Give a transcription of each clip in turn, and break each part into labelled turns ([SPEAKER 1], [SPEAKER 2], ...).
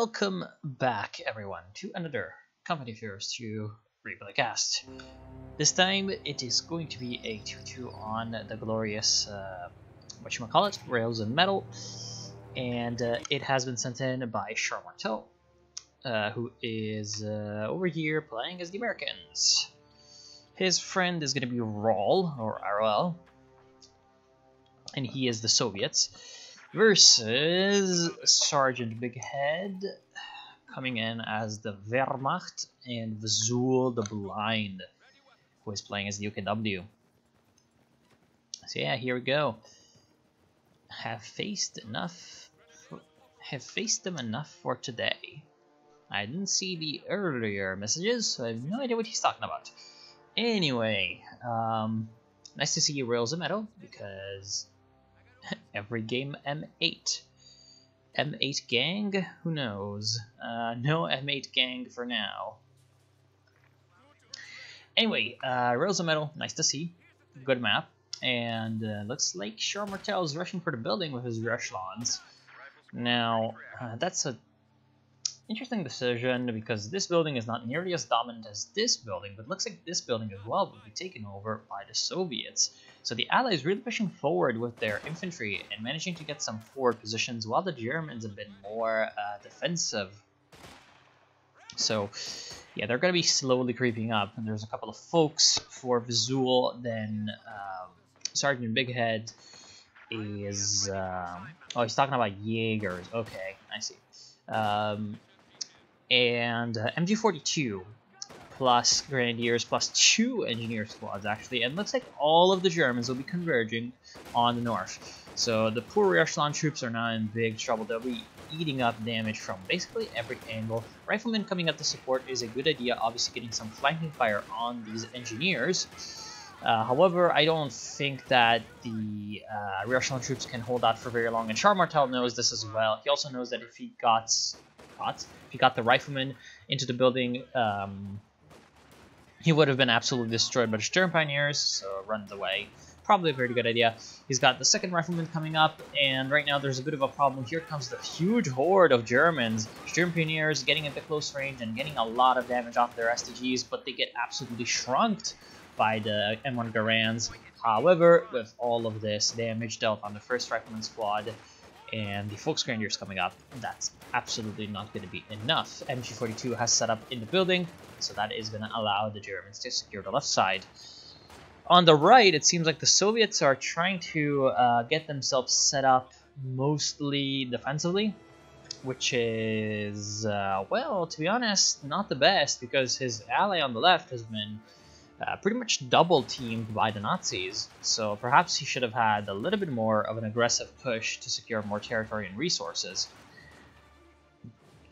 [SPEAKER 1] Welcome back, everyone, to another Company Affairs 2 Replay Cast. This time, it is going to be a 2-2 on the glorious, whatchamacallit, Rails and Metal, and it has been sent in by Martel, who is over here playing as the Americans. His friend is going to be ROL, or ROL, and he is the Soviets, versus Sergeant Bighead, coming in as the Wehrmacht, and Vazul the Blind, who is playing as the UKW. So yeah, here we go. Have faced them enough for today. I didn't see the earlier messages, so I have no idea what he's talking about. Anyway, nice to see you, Rails and Metal, because every game M8. M8 gang? Who knows? No M8 gang for now. Anyway, Rails and Metal, nice to see. Good map. And looks like Martel is rushing for the building with his echelons. Now, that's a interesting decision because this building is not nearly as dominant as this building, but looks like this building as well will be taken over by the Soviets. So the Allies really pushing forward with their infantry and managing to get some forward positions, while the Germans have been more defensive. So yeah, they're going to be slowly creeping up, and there's a couple of folks for Vazul. Then Sergeant Bighead is oh, he's talking about Jaegers. Okay, I see. And MG42 plus Grenadiers plus 2 Engineer squads, actually, and looks like all of the Germans will be converging on the north. So the poor echelon troops are now in big trouble. They'll be eating up damage from basically every angle. Riflemen coming up to support is a good idea, obviously getting some flanking fire on these Engineers. However, I don't think that the rear echelon troops can hold out for very long, and Martel knows this as well. He also knows that if he got the riflemen into the building, he would have been absolutely destroyed by the Sturm Pioneers, so runs away. Probably a very good idea. He's got the second rifleman coming up, and right now there's a bit of a problem. Here comes the huge horde of Germans. Sturm Pioneers getting into close range and getting a lot of damage off their STGs, but they get absolutely shrunked by the M1 Garands. However, with all of this damage dealt on the first rifleman squad and the Volksgrenadiers coming up, that's absolutely not going to be enough. MG42 has set up in the building, so that is going to allow the Germans to secure the left side. On the right, it seems like the Soviets are trying to get themselves set up mostly defensively, which is, well, to be honest, not the best, because his ally on the left has been pretty much double-teamed by the Nazis, so perhaps he should have had a little bit more of an aggressive push to secure more territory and resources.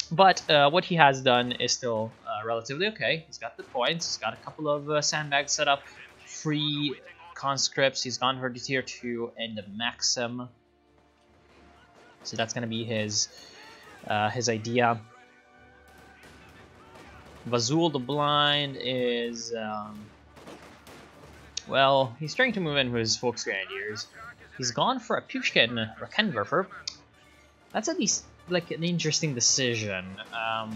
[SPEAKER 1] But what he has done is still relatively okay. He's got the points, he's got a couple of sandbags set up, free conscripts, he's gone for the tier 2 and the Maxim. So that's going to be his idea. Vazul the Blind is, well, he's trying to move in with his Volksgrenadiers. He's gone for a Pushkin Raketenwerfer. That's at least like an interesting decision. I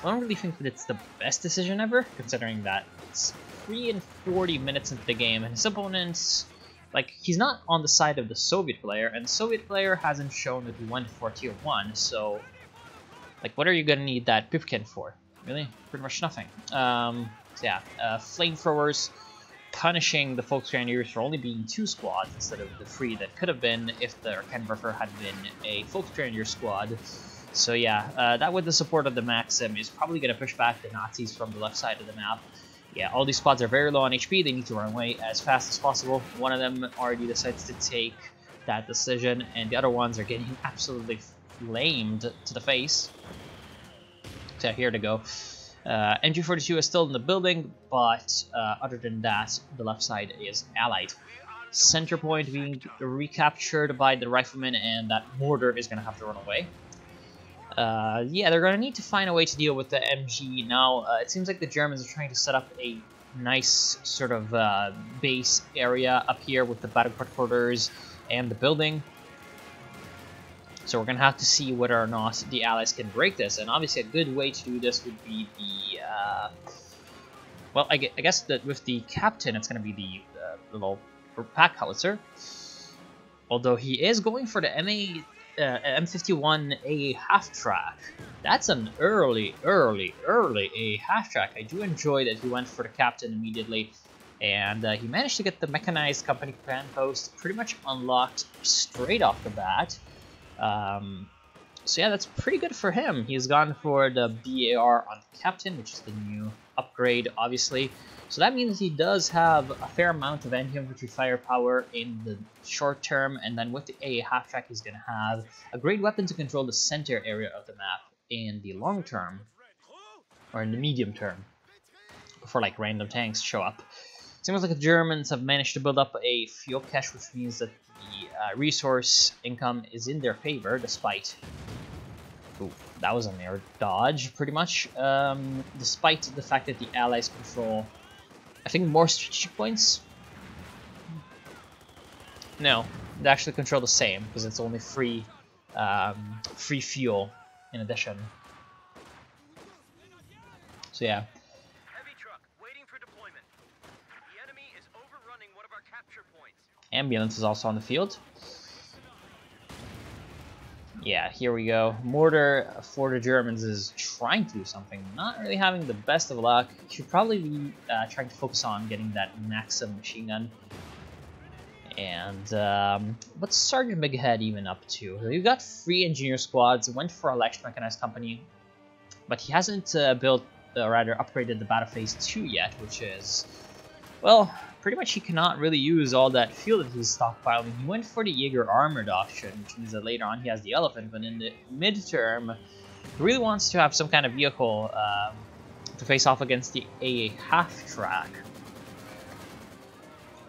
[SPEAKER 1] don't really think that it's the best decision ever, considering that it's 3 and 40 minutes into the game, and his opponents, like, he's not on the side of the Soviet player, and the Soviet player hasn't shown that he went for tier 1, so, like, what are you gonna need that Pushkin for? Really? Pretty much nothing. So yeah, flamethrowers punishing the Volksgrenadiers for only being 2 squads instead of the 3 that could have been if the Raketenwerfer had been a Volksgrenadier squad. So yeah, that with the support of the Maxim is probably going to push back the Nazis from the left side of the map. Yeah, all these squads are very low on HP, they need to run away as fast as possible. One of them already decides to take that decision, and the other ones are getting absolutely flamed to the face. So here to go. MG42 is still in the building, but other than that, the left side is allied. Center point being recaptured by the riflemen, and that mortar is going to have to run away. Yeah, they're going to need to find a way to deal with the MG now. It seems like the Germans are trying to set up a nice sort of base area up here with the battle quarters and the building. So we're going to have to see whether or not the Allies can break this. And obviously a good way to do this would be the... well, I guess that with the captain, it's going to be the little pack howitzer. Although he is going for the M51A half-track. That's an early A half-track. I do enjoy that he went for the captain immediately. And he managed to get the mechanized company command post pretty much unlocked straight off the bat. So yeah, that's pretty good for him. He's gone for the BAR on Captain, which is the new upgrade, obviously. So that means he does have a fair amount of anti-infantry firepower in the short term, and then with the A half-track, he's going to have a great weapon to control the center area of the map in the long term, or in the medium term, before like random tanks show up. Seems like the Germans have managed to build up a fuel cache, which means that the resource income is in their favor, despite... Ooh, that was a mere dodge, pretty much. Despite the fact that the Allies control, I think, more strategic points. No, they actually control the same, because it's only free fuel in addition. So yeah. Ambulance is also on the field. Yeah, here we go. Mortar for the Germans is trying to do something. Not really having the best of luck. Should probably be trying to focus on getting that Maxim machine gun. And what's Sergeant Big Head even up to? We've got 3 engineer squads. Went for a light mechanized company, but he hasn't built, rather upgraded the Battle Phase 2 yet, which is, well, pretty much he cannot really use all that fuel that he's stockpiling. He went for the Jaeger armored option, which means that later on he has the Elephant, but in the midterm, he really wants to have some kind of vehicle to face off against the A half-track.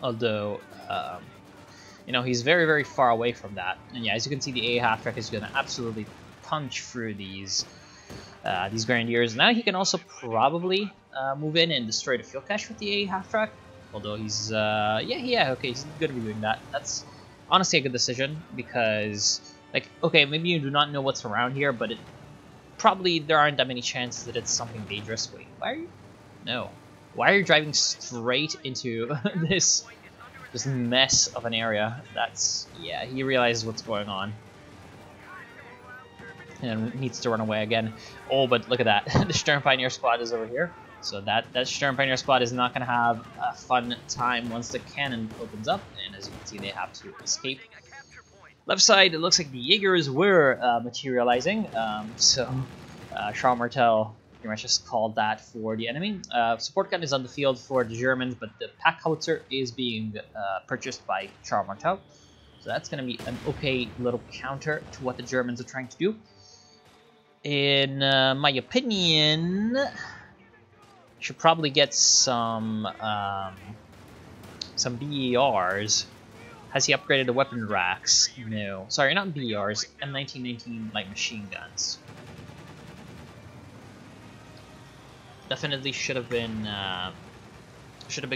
[SPEAKER 1] Although, you know, he's very, very far away from that. And yeah, as you can see, the A half-track is going to absolutely punch through these Grenadiers. Now he can also probably move in and destroy the fuel cache with the A half-track. Although he's, okay, he's gonna be doing that. That's honestly a good decision, because, like, okay, maybe you do not know what's around here, but probably there aren't that many chances that it's something dangerous. Wait, why are you? No. Why are you driving straight into this mess of an area? That's, yeah, he realizes what's going on. And needs to run away again. Oh, but look at that. The Stern Pioneer squad is over here. So that Stern Pioneer squad is not going to have a fun time once the cannon opens up, and as you can see, they have to escape. Left side, it looks like the Jaegers were materializing, so Charles Martel pretty much just called that for the enemy. Support gun is on the field for the Germans, but the pack howitzer is being purchased by Charles Martel, so that's going to be an okay little counter to what the Germans are trying to do. In my opinion... should probably get some BARs. Has he upgraded the weapon racks? No. Sorry, not BARs. M1919 light machine guns. Definitely should have been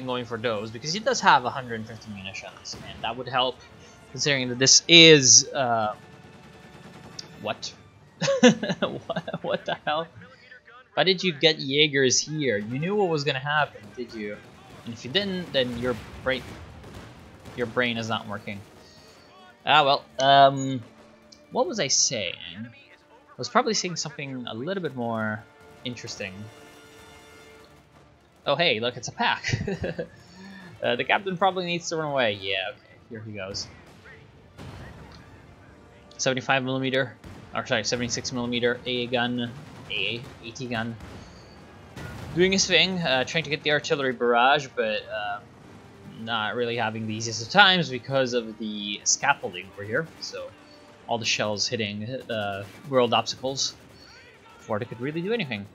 [SPEAKER 1] going for those, because he does have 150 munitions, and that would help, considering that this is what? What the hell? Why did you get Jaegers here? You knew what was gonna happen, did you? And if you didn't, then your brain is not working. Ah well. What was I saying? I was probably saying something a little bit more interesting. Oh hey, look, it's a pack. The captain probably needs to run away. Yeah, okay, here he goes. 75mm, or sorry, 76mm AA gun. AT gun doing his thing, trying to get the artillery barrage, but not really having the easiest of times because of the scaffolding over here. So all the shells hitting world obstacles before they could really do anything.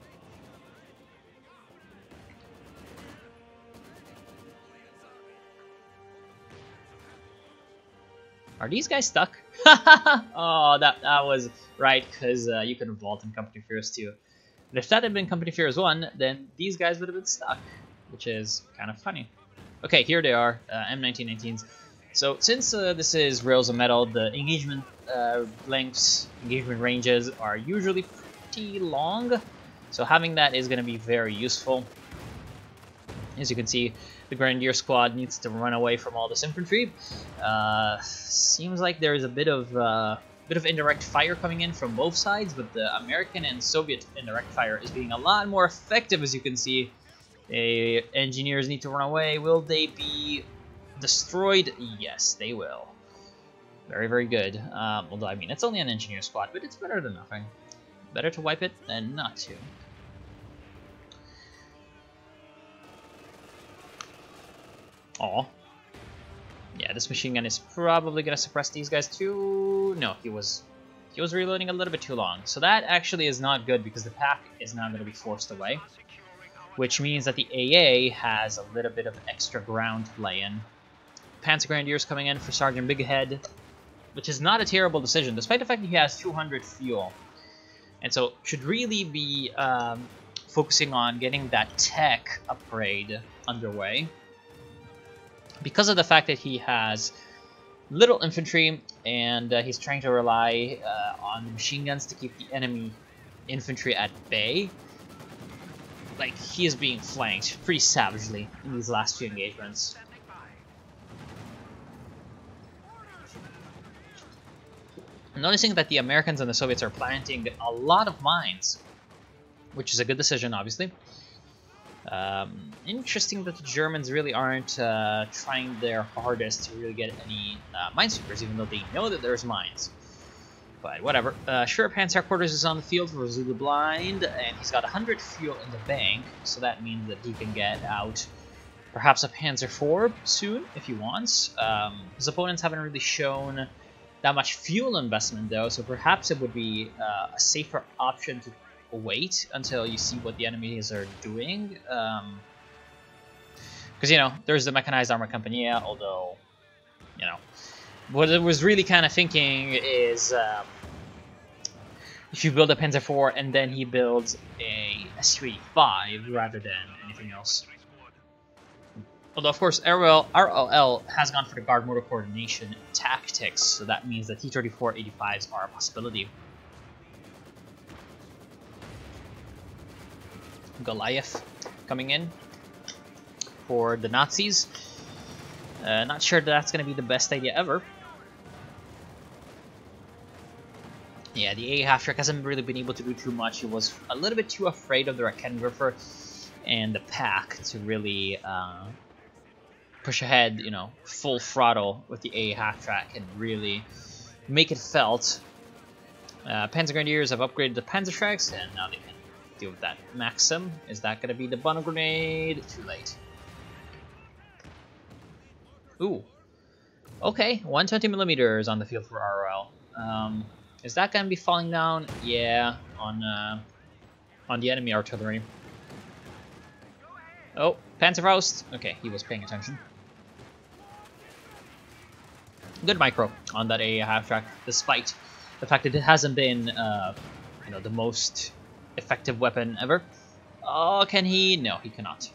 [SPEAKER 1] Are these guys stuck? Oh, that was right, because you can vault in Company Fears 2. But if that had been Company Fears 1, then these guys would have been stuck, which is kind of funny. Okay, here they are, M1919s. So since this is Rails of Metal, the engagement lengths, engagement ranges are usually pretty long, so having that is going to be very useful. As you can see, the Grenadier squad needs to run away from all this infantry. Seems like there is a bit of indirect fire coming in from both sides, but the American and Soviet indirect fire is being a lot more effective, as you can see. The engineers need to run away. Will they be destroyed? Yes, they will. Very, very good. Although, I mean, it's only an engineer squad, but it's better than nothing. Better to wipe it than not to. Aw. Yeah, this machine gun is probably gonna suppress these guys too. No, he was reloading a little bit too long. So that actually is not good because the pack is now gonna be forced away, which means that the AA has a little bit of extra ground to play in. Panzer Grenadiers coming in for Sergeant Bighead, which is not a terrible decision, despite the fact that he has 200 fuel. And so should really be focusing on getting that tech upgrade underway. Because of the fact that he has little infantry, and he's trying to rely on the machine guns to keep the enemy infantry at bay. Like, he is being flanked pretty savagely in these last few engagements. I'm noticing that the Americans and the Soviets are planting a lot of mines, which is a good decision, obviously. Interesting that the Germans really aren't trying their hardest to really get any minesweepers, even though they know that there's mines. But whatever. Sure, Panzer Headquarters is on the field for Zulu Blind, and he's got 100 fuel in the bank, so that means that he can get out perhaps a Panzer IV soon, if he wants. His opponents haven't really shown that much fuel investment, though, so perhaps it would be a safer option to wait until you see what the enemies are doing. Because, you know, there's the Mechanized Armor Company, although, you know, what I was really kind of thinking is if you build a Panzer IV and then he builds a Su-85 rather than anything else. Although, of course, RLL has gone for the Guard Motor Coordination tactics, so that means that T-34-85s are a possibility. Goliath coming in for the Nazis. Not sure that's going to be the best idea ever. Yeah, the A half-track hasn't really been able to do too much. He was a little bit too afraid of the Raketenwerfer and the pack to really push ahead, you know, full throttle with the A half-track and really make it felt. Panzer Grenadiers have upgraded the Panzer Tracks, and now they can deal with that. Maxim, is that going to be the bundle grenade? Too late. Ooh. Okay, 120mm on the field for ROL. Is that going to be falling down? Yeah, on the enemy artillery. Oh, Panzerfaust. Okay, he was paying attention. Good micro on that AA half-track, despite the fact that it hasn't been, you know, the most effective weapon ever. Oh, can he? No, he cannot.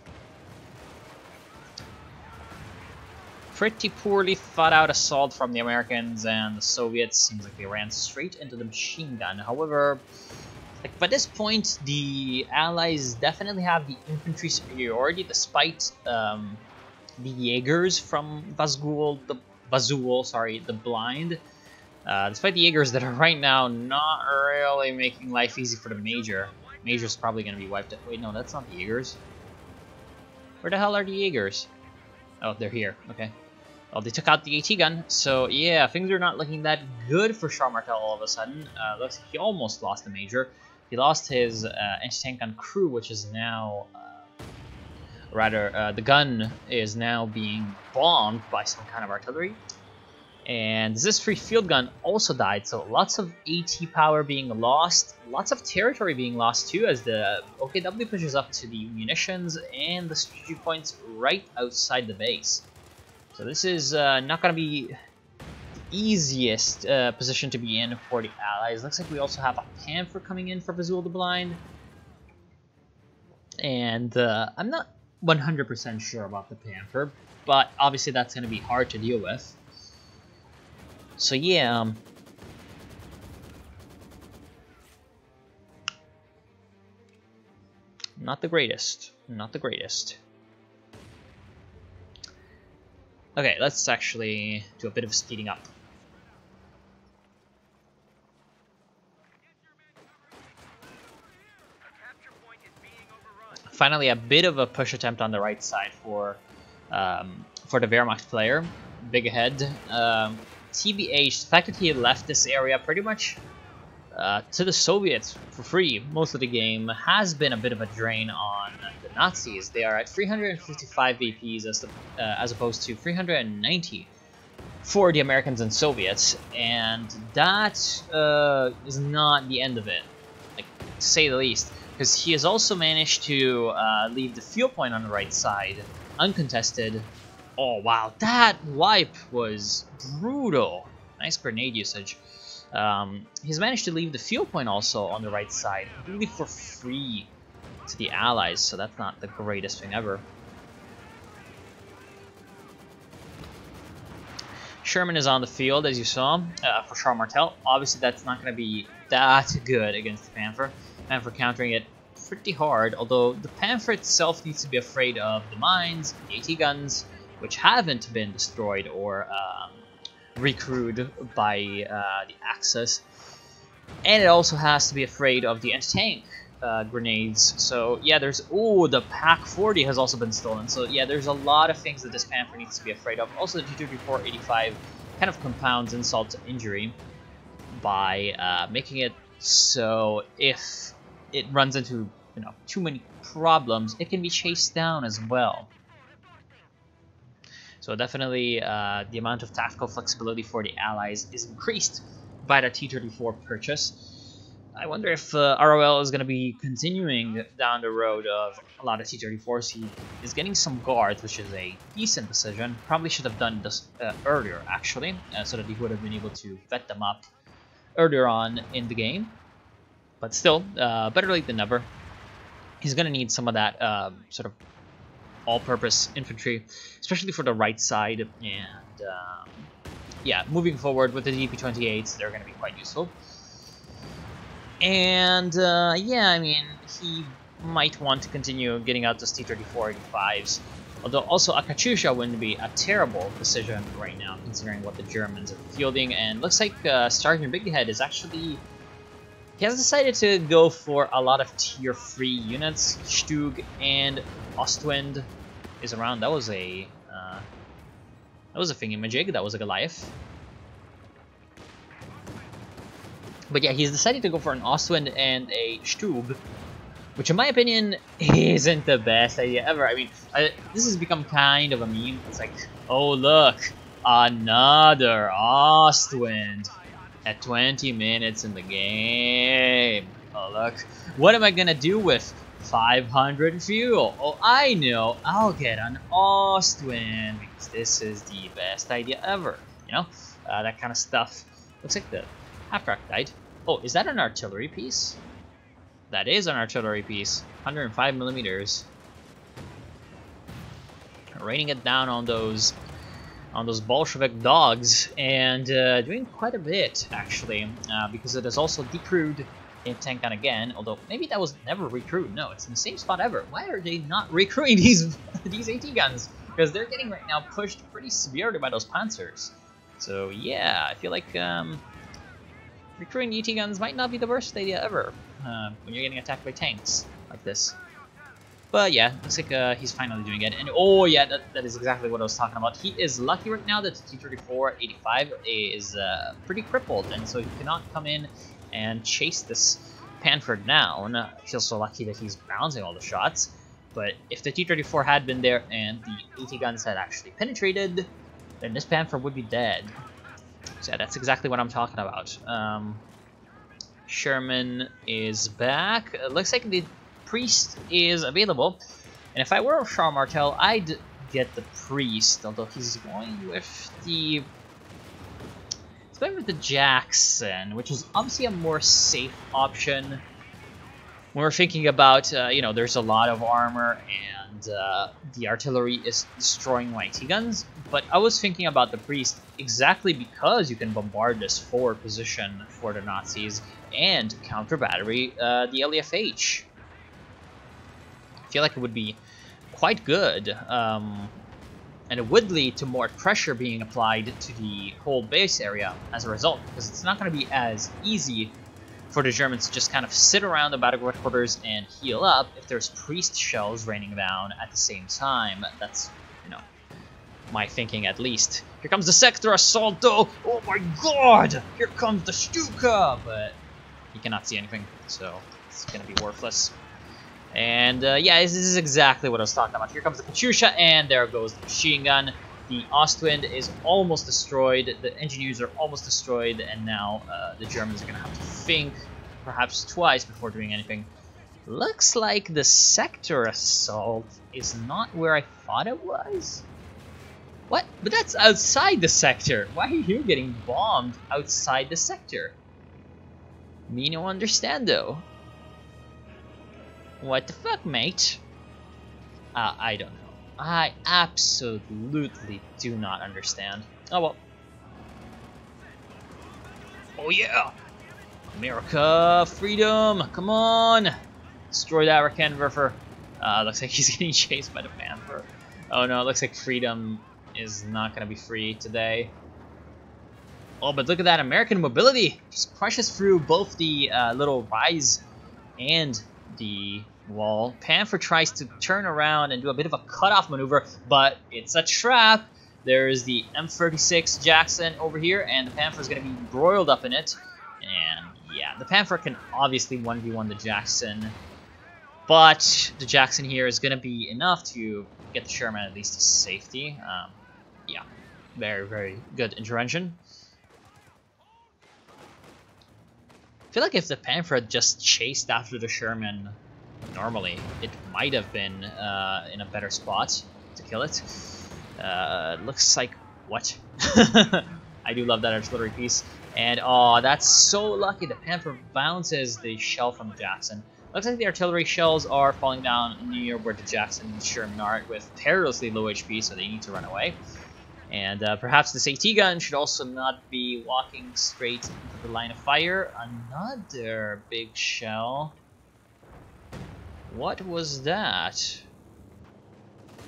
[SPEAKER 1] Pretty poorly thought out assault from the Americans, and the Soviets seems like they ran straight into the machine gun. However, like, by this point, the Allies definitely have the infantry superiority, despite the Jaegers from Vazul, the Blind. Despite the Jaegers that are right now not really making life easy for the Major. Major's probably going to be wiped out. Wait, no, that's not the Jaegers. Where the hell are the Jaegers? Oh, they're here. Okay. Well, they took out the AT gun, so yeah, things are not looking that good for Charmartel all of a sudden. Looks like he almost lost the Major. He lost his anti-tank gun crew, which is now... the gun is now being bombed by some kind of artillery. And this free field gun also died, so lots of AT power being lost, lots of territory being lost too, as the OKW pushes up to the munitions and the strategic points right outside the base. So this is not going to be the easiest position to be in for the Allies. Looks like we also have a Panther coming in for Vazul the Blind. And I'm not 100% sure about the Panther, but obviously that's going to be hard to deal with. So yeah, Not the greatest. Not the greatest. Okay, let's actually do a bit of speeding up. Finally, a bit of a push attempt on the right side for the Wehrmacht player. Big ahead. TBH, the fact that he left this area pretty much to the Soviets for free most of the game has been a bit of a drain on the Nazis. They are at 355 VPs as opposed to 390 for the Americans and Soviets, and that is not the end of it, like, to say the least, because he has also managed to leave the fuel point on the right side uncontested. Oh wow, that wipe was brutal. Nice grenade usage. He's managed to leave the fuel point also on the right side, really for free to the Allies, so that's not the greatest thing ever. Sherman is on the field, as you saw, for Charles Martel. Obviously, that's not going to be that good against the Panther. Panther countering it pretty hard, although the Panther itself needs to be afraid of the mines, the AT guns, which haven't been destroyed or recrewed by the Axis, and it also has to be afraid of the anti-tank grenades. So yeah, there's the Pak 40 has also been stolen. So yeah, there's a lot of things that this Panther needs to be afraid of. Also, the T-34-85 kind of compounds insult to injury by making it so if it runs into too many problems, it can be chased down as well. So definitely the amount of tactical flexibility for the Allies is increased by the T-34 purchase. I wonder if ROL is going to be continuing down the road of a lot of T-34s. He is getting some guards, which is a decent decision. Probably should have done this earlier, actually, so that he would have been able to vet them up earlier on in the game. But still, better late than never. He's going to need some of that sort of all-purpose infantry, especially for the right side, and yeah, moving forward with the DP-28s, they're going to be quite useful. And yeah, I mean, he might want to continue getting out those T-34-85s, although also a Katyusha wouldn't be a terrible decision right now, considering what the Germans are fielding. And looks like Sergeant Bighead is actually... he has decided to go for a lot of tier 3 units. Stug and Ostwind is around. That was a thingamajig. That was a Goliath. But yeah, he's decided to go for an Ostwind and a Stug, which in my opinion isn't the best idea ever. I mean, this has become kind of a meme. It's like, oh look, another Ostwind at 20 minutes in the game. Oh look, what am I gonna do with 500 fuel? Oh, I know, I'll get an Ostwind because this is the best idea ever. That kind of stuff. Looks like the half-crack died. Oh, is that an artillery piece? That is an artillery piece. 105 millimeters. Raining it down on those Bolshevik dogs, and doing quite a bit actually, because it is also decrewed in tank gun again. Although maybe that was never recrewed. No, it's in the same spot ever. Why are they not recrewing these AT guns? Because they're getting right now pushed pretty severely by those Panzers. So yeah, I feel like recruiting AT guns might not be the worst idea ever when you're getting attacked by tanks like this. But yeah, looks like he's finally doing it. And oh yeah, that is exactly what I was talking about. He is lucky right now that the T-34-85 is pretty crippled, and so he cannot come in and chase this Panther down. I feel so lucky that he's bouncing all the shots. But if the T-34 had been there and the AT guns had actually penetrated, then this Panther would be dead. So yeah, that's exactly what I'm talking about. Sherman is back. It looks like the Priest is available. And if I were Charles Martel, I'd get the Priest, although he's going with the... he's going with the Jackson, which is obviously a more safe option. When we're thinking about, there's a lot of armor and the artillery is destroying my T-guns, but I was thinking about the Priest exactly because you can bombard this forward position for the Nazis and counter battery the LEFH. feel like it would be quite good, and it would lead to more pressure being applied to the whole base area as a result, because it's not going to be as easy for the Germans to just kind of sit around the battle headquarters and heal up if there's priest shells raining down at the same time. That's, you know, my thinking at least. Here comes the sector assault though! Oh my god! Here comes the Stuka! But he cannot see anything, so it's gonna be worthless. And yeah, this is exactly what I was talking about. Here comes the Katyusha, and there goes the machine gun. The Ostwind is almost destroyed, the engineers are almost destroyed, and now the Germans are going to have to think perhaps twice before doing anything. Looks like the sector assault is not where I thought it was. What? But that's outside the sector. Why are you getting bombed outside the sector? Me no understand though. What the fuck, mate? I don't know. I absolutely do not understand. Oh well. Oh yeah! America, freedom! Come on! Destroy that Raketenwerfer. Looks like he's getting chased by the Panther. Oh no, it looks like freedom is not gonna be free today. Oh, but look at that American mobility! Just crushes through both the little rise and the wall. Panther tries to turn around and do a bit of a cutoff maneuver, but it's a trap. There's the M36 Jackson over here, and the Panther is going to be broiled up in it. And yeah, the Panther can obviously 1v1 the Jackson, but the Jackson here is going to be enough to get the Sherman at least to safety. Yeah, very, very good intervention. I feel like if the Panther had just chased after the Sherman normally, it might have been in a better spot to kill it. Looks like... what? I do love that artillery piece. And, oh, that's so lucky. The Panther bounces the shell from the Jackson. Looks like the artillery shells are falling down near where the Jackson and Sherman are with perilously low HP, so they need to run away. And perhaps this AT gun should also not be walking straight into the line of fire. Another big shell. What was that?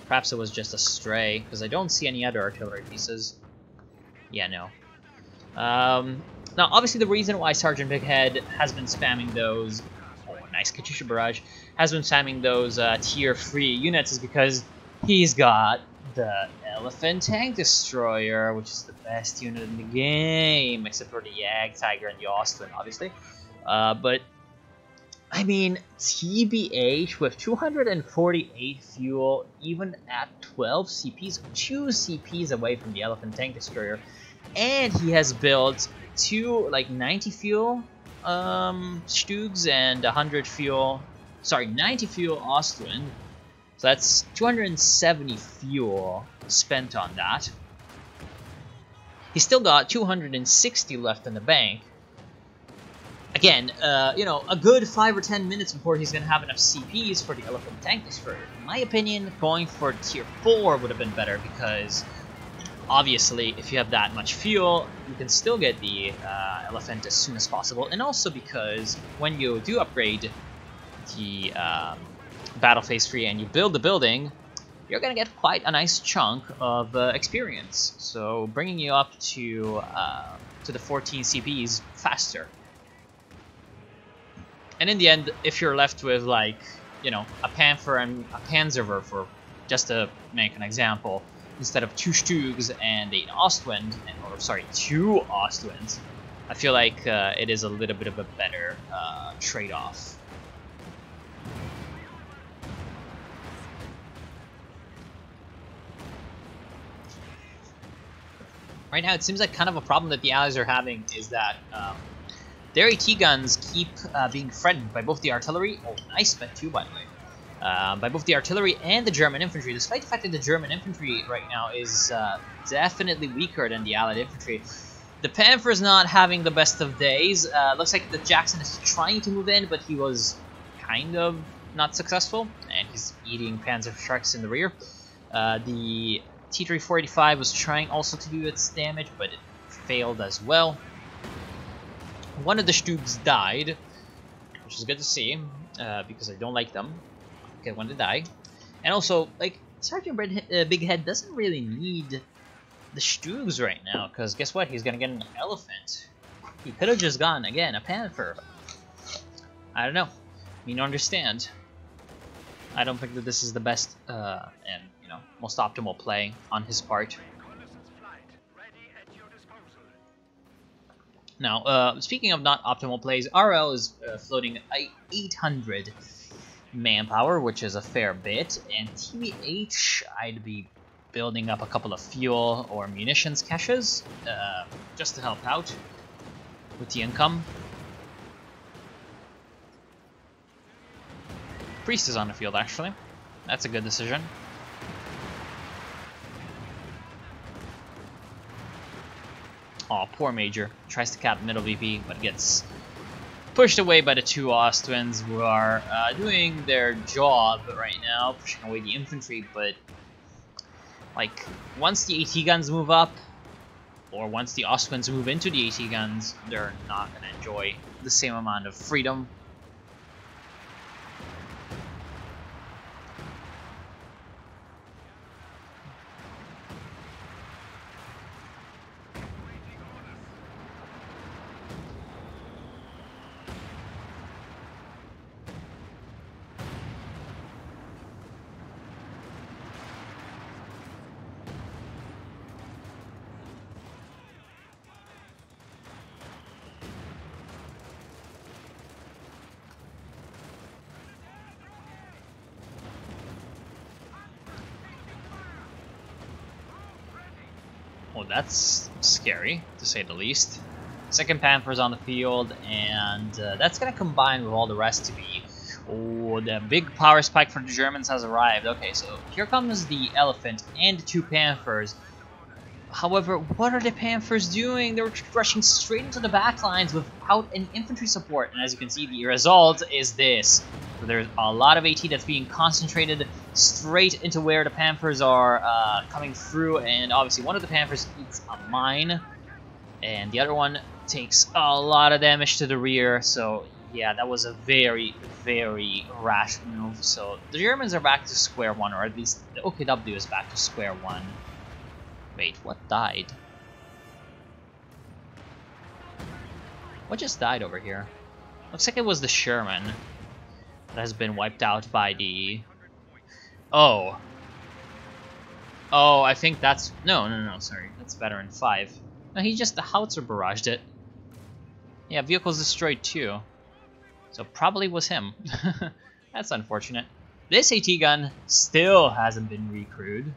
[SPEAKER 1] Perhaps it was just a stray, because I don't see any other artillery pieces. Yeah, no. Now, obviously the reason why Sergeant Bighead has been spamming those... oh, nice Katyusha barrage. Has been spamming those tier 3 units is because he's got the Elephant Tank Destroyer, which is the best unit in the game, except for the Yag Tiger and the Ostwind, obviously. But, I mean, TBH with 248 fuel, even at 12 CPs, 2 CPs away from the Elephant Tank Destroyer, and he has built 2, like, 90 fuel Stugs and 100 fuel, sorry, 90 fuel Ostwind. So that's 270 fuel spent on that. He's still got 260 left in the bank. Again, you know, a good 5 or 10 minutes before he's going to have enough CPs for the Elephant Tank Destroyer. In my opinion, going for tier 4 would have been better because, obviously, if you have that much fuel, you can still get the Elephant as soon as possible. And also because when you do upgrade the Battle Phase 3 and you build the building, you're going to get quite a nice chunk of experience. So bringing you up to the 14 CPs faster. And in the end, if you're left with, like, you know, a Panther and a Panzerwerfer, just to make an example, instead of 2 Stugs and an Ostwind, or sorry, 2 Ostwinds, I feel like it is a little bit of a better trade-off. Right now, it seems like kind of a problem that the Allies are having is that their AT guns keep being threatened by both the artillery, oh, nice spec too, by the way, by both the artillery and the German infantry, despite the fact that the German infantry right now is definitely weaker than the Allied infantry. The Panther is not having the best of days. Looks like the Jackson is trying to move in, but he was kind of not successful, and he's eating Panzer Sharks in the rear. The T-3485 was trying also to do its damage, but it failed as well. One of the Stugs died, which is good to see, because I don't like them. get one to die. And also, like, Sergeant Big Head doesn't really need the Stoogs right now, because guess what? He's gonna get an elephant. He could have just gone, again, a Panther. I don't know. You don't understand. I don't think that this is the best and, you know, most optimal play on his part. Now, speaking of not optimal plays, RL is floating 800 manpower, which is a fair bit, and TBH, I'd be building up a couple of fuel or munitions caches just to help out with the income. Priest is on the field, actually. That's a good decision. Oh, poor Major. Tries to cap middle VP, but gets pushed away by the two Ostwinds, who are doing their job right now, pushing away the infantry, but like, once the AT guns move up, or once the Ostwinds move into the AT guns, they're not going to enjoy the same amount of freedom. Well, that's scary, to say the least. Second Panther's on the field, and that's going to combine with all the rest to be... Oh, the big power spike for the Germans has arrived. Okay, so here comes the Elephant and the two Panthers. However, what are the Panthers doing? They're rushing straight into the back lines without any infantry support. And as you can see, the result is this. So there's a lot of AT that's being concentrated straight into where the Panthers are coming through. And obviously, one of the Panthers eats a mine, and the other one takes a lot of damage to the rear. So yeah, that was a very, very rash move. So the Germans are back to square one, or at least the OKW is back to square one. Wait, what died? What just died over here? Looks like it was the Sherman that has been wiped out by the... Oh. Oh, I think that's... No, sorry. That's Veteran 5. No, he just... The Howitzer barraged it. Yeah, vehicles destroyed too. So probably was him. That's unfortunate. This AT gun still hasn't been recrewed,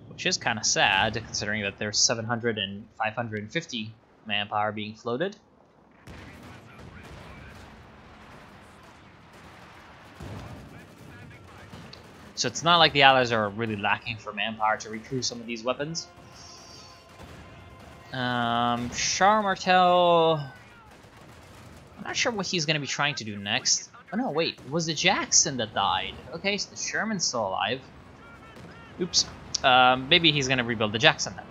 [SPEAKER 1] which is kind of sad, considering that there's 700 and 550 manpower being floated. So it's not like the Allies are really lacking for manpower to recruit some of these weapons. Char Martel... I'm not sure what he's going to be trying to do next. Oh no, wait, it was the Jackson that died. Okay, so the Sherman's still alive. Oops. Maybe he's going to rebuild the Jackson then.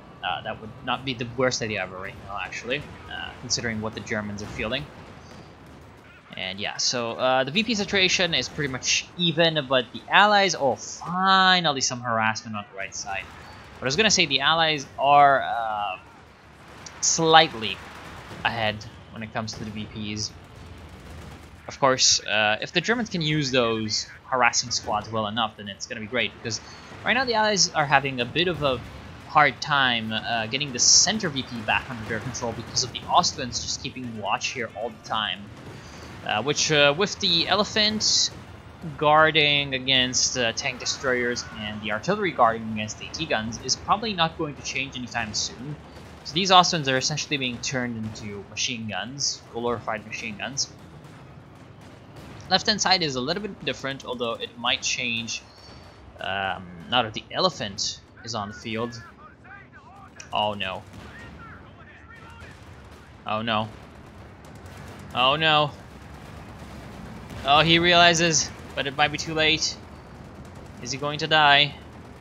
[SPEAKER 1] That would not be the worst idea ever right now, actually, considering what the Germans are feeling. And yeah, so the VP situation is pretty much even, but the Allies, oh, finally some harassment on the right side. But I was going to say the Allies are slightly ahead when it comes to the VPs. Of course, if the Germans can use those harassing squads well enough, then it's going to be great, because right now the Allies are having a bit of a hard time getting the center VP back under their control because of the Ostwinds just keeping watch here all the time. Which, with the Elephant guarding against tank destroyers and the artillery guarding against AT guns, is probably not going to change anytime soon. So these Ostwinds are essentially being turned into machine guns, glorified machine guns. Left-hand side is a little bit different, although it might change now that the Elephant is on the field. Oh no. Oh no. Oh no. Oh, he realizes, but it might be too late. Is he going to die?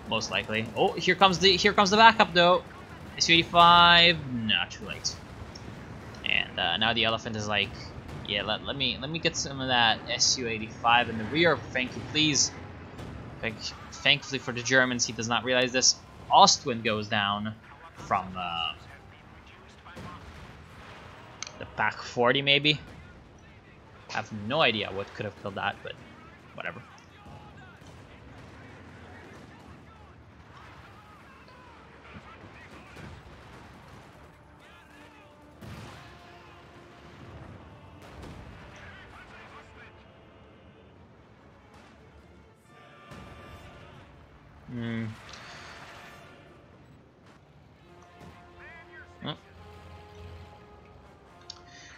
[SPEAKER 1] Most likely. Oh, here comes the backup though. SU-85, not too late. And now the Elephant is like, Yeah, let me get some of that Su-85 in the rear. Thank you, please. Thankfully for the Germans, he does not realize this. Ostwind goes down from the Pak 40, maybe. I have no idea what could have killed that, but whatever.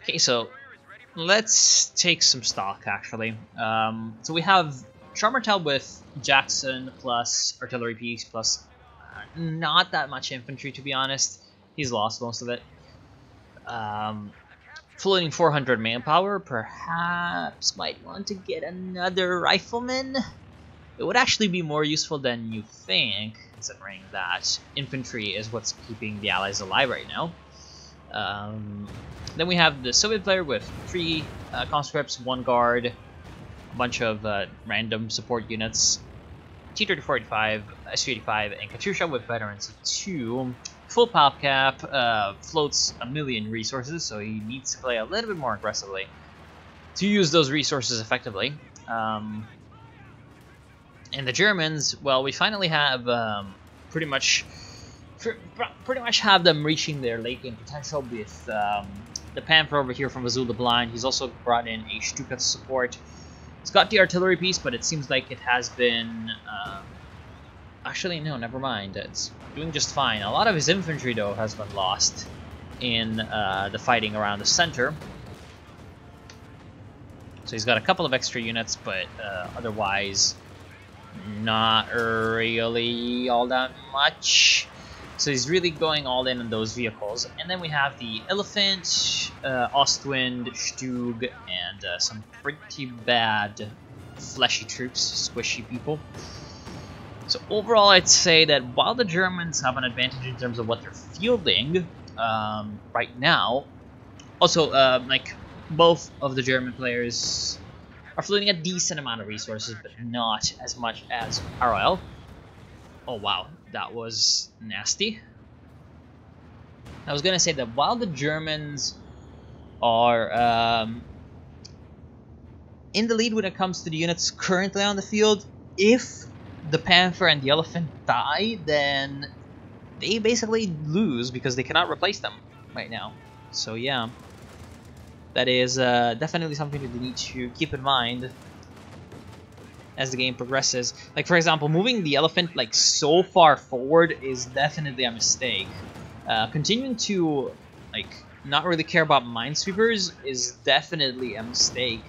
[SPEAKER 1] Okay, so let's take some stock, actually. So we have Charmertel with Jackson plus artillery piece plus not that much infantry, to be honest. He's lost most of it. Floating 400 manpower, perhaps might want to get another rifleman. It would actually be more useful than you think, considering that infantry is what's keeping the Allies alive right now. Then we have the Soviet player with 3 conscripts, 1 guard, a bunch of random support units, T-34-85, Su-85, and Katyusha with veterans of 2. Full pop cap, floats 1,000,000 resources, so he needs to play a little bit more aggressively to use those resources effectively. And the Germans, well, we finally have pretty much have them reaching their late game potential with the Panther over here from Azul the Blind. He's also brought in a Stuka to support. It's got the artillery piece, but it seems like it has been... actually, no, never mind. It's doing just fine. A lot of his infantry, though, has been lost in the fighting around the center. So he's got a couple of extra units, but otherwise not really all that much. So he's really going all in on those vehicles. And then we have the Elephant, Ostwind, Stug, and some pretty bad fleshy troops, squishy people. So overall, I'd say that while the Germans have an advantage in terms of what they're fielding right now, also, like, both of the German players are fielding a decent amount of resources, but not as much as RL. Oh wow, that was nasty. I was gonna say that while the Germans are in the lead when it comes to the units currently on the field, if the Panther and the Elephant die, then they basically lose because they cannot replace them right now. So yeah, that is definitely something that they need to keep in mind as the game progresses. Like, for example, moving the Elephant like so far forward is definitely a mistake. Continuing to like not really care about minesweepers is definitely a mistake.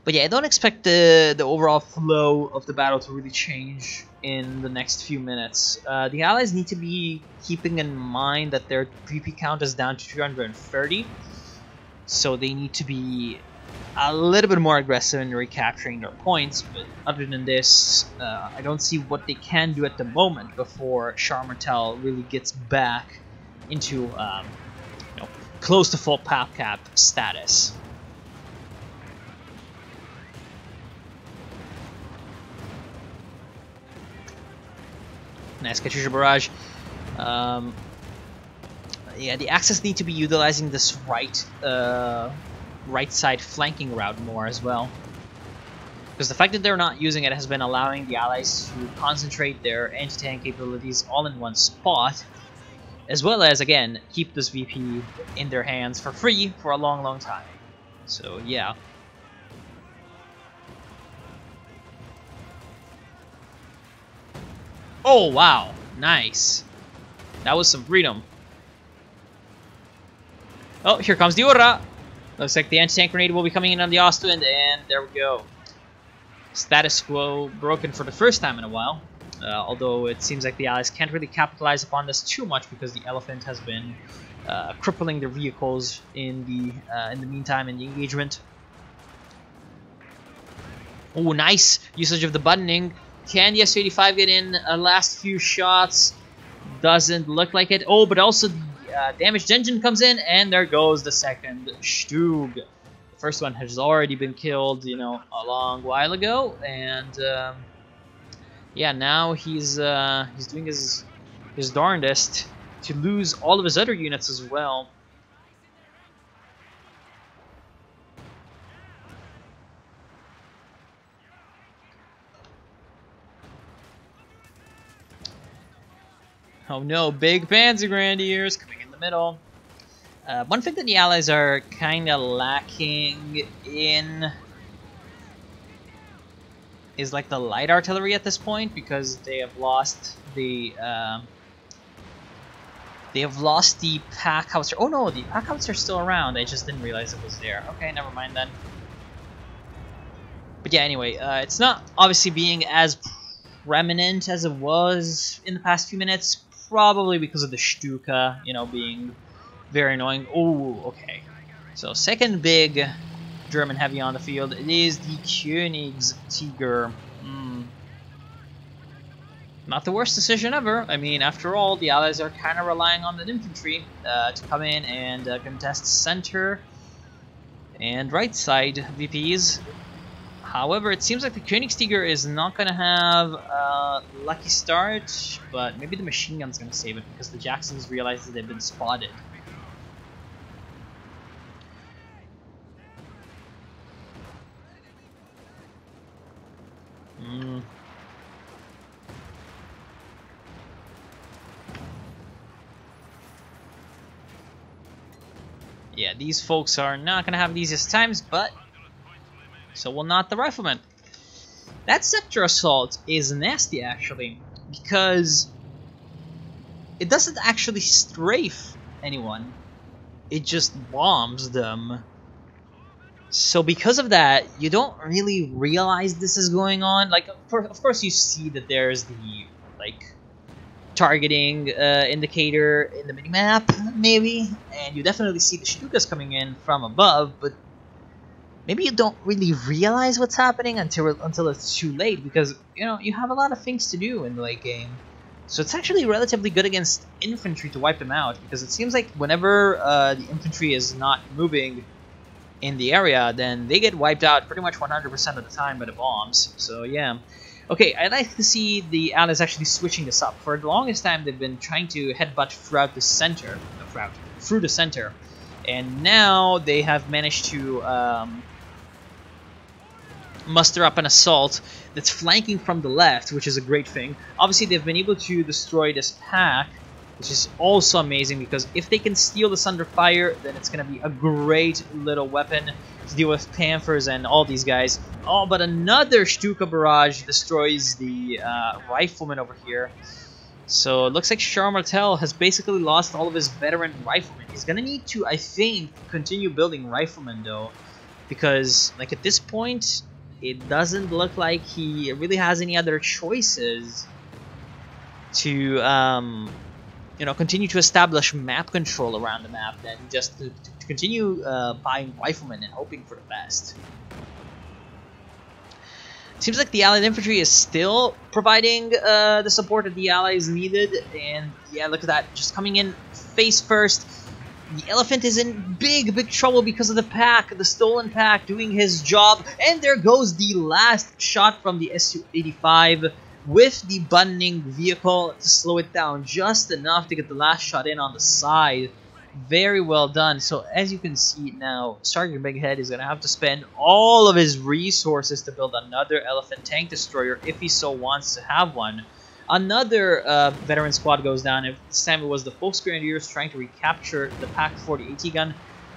[SPEAKER 1] But yeah, I don't expect the overall flow of the battle to really change in the next few minutes. The Allies need to be keeping in mind that their PP count is down to 230, so they need to be a little bit more aggressive in recapturing their points. But other than this, I don't see what they can do at the moment before Charmertel really gets back into you know, close to full pop cap status. Nice Katyusha barrage. Yeah, the Axis need to be utilizing this right side flanking route more as well, because the fact that they're not using it has been allowing the Allies to concentrate their anti-tank capabilities all in one spot, as well as, again, keep this VP in their hands for free for a long time. So yeah. Oh, wow. Nice. That was some freedom. Oh, here comes the UR. Looks like the anti-tank grenade will be coming in on the Ostwind, and there we go. Status quo broken for the first time in a while. Although it seems like the Allies can't really capitalize upon this too much because the Elephant has been crippling their vehicles in the meantime in the engagement. Oh, nice usage of the buttoning. Can the Su-85 get in? Last few shots. Doesn't look like it. Oh, but also the damaged engine comes in, and there goes the second Stug. The first one has already been killed, you know, a long while ago, and yeah, now he's doing his darndest to lose all of his other units as well. Oh no, big Panzer Grenadiers coming in the middle. One thing that the Allies are kind of lacking in is like the light artillery at this point, because they have lost the pack howitzer. Oh no, the pack howitzer is still around. I just didn't realize it was there. Okay, never mind then. But yeah, anyway, it's not obviously being as prominent as it was in the past few minutes, probably because of the Stuka, you know, being very annoying. Oh, okay. So second big German heavy on the field, it is the Königstiger. Not the worst decision ever. I mean, after all, the Allies are kind of relying on the infantry to come in and contest center and right side VPs. However, it seems like the Königstiger is not going to have a lucky start, but maybe the machine gun's going to save it because the Jacksons realize that they've been spotted. Yeah, these folks are not going to have the easiest times, but so will not the riflemen. That sector assault is nasty, actually, because it doesn't actually strafe anyone. It just bombs them. So because of that, you don't really realize this is going on. Like, of course you see that there's the, like, targeting indicator in the minimap, maybe, and you definitely see the Stukas coming in from above, but maybe you don't really realize what's happening until it's too late, because, you know, you have a lot of things to do in the late game. So it's actually relatively good against infantry to wipe them out, because it seems like whenever the infantry is not moving in the area, then they get wiped out pretty much 100% of the time by the bombs. So yeah. Okay, I'd like to see the Allies actually switching this up. For the longest time, they've been trying to headbutt throughout the center, through the center, and now they have managed to muster up an assault that's flanking from the left, which is a great thing. Obviously, they've been able to destroy this pack, which is also amazing, because if they can steal this under fire, then it's going to be a great little weapon to deal with Panthers and all these guys. Oh, but another Stuka barrage destroys the rifleman over here. So it looks like Charles Martel has basically lost all of his veteran riflemen. He's going to need to, I think, continue building riflemen, though, because, like, at this point, it doesn't look like he really has any other choices to, you know, continue to establish map control around the map than just to continue buying riflemen and hoping for the best. It seems like the Allied infantry is still providing the support that the Allies needed, and yeah, look at that, just coming in face first. The Elephant is in big trouble because of the pack, the stolen pack doing his job, and there goes the last shot from the Su-85 with the buttoning vehicle to slow it down just enough to get the last shot in on the side. Very well done. So as you can see now, Sergeant Bighead is going to have to spend all of his resources to build another Elephant tank destroyer if he so wants to have one. Another veteran squad goes down. This time it was the Folks Grenadiers trying to recapture the PaK-40 AT gun.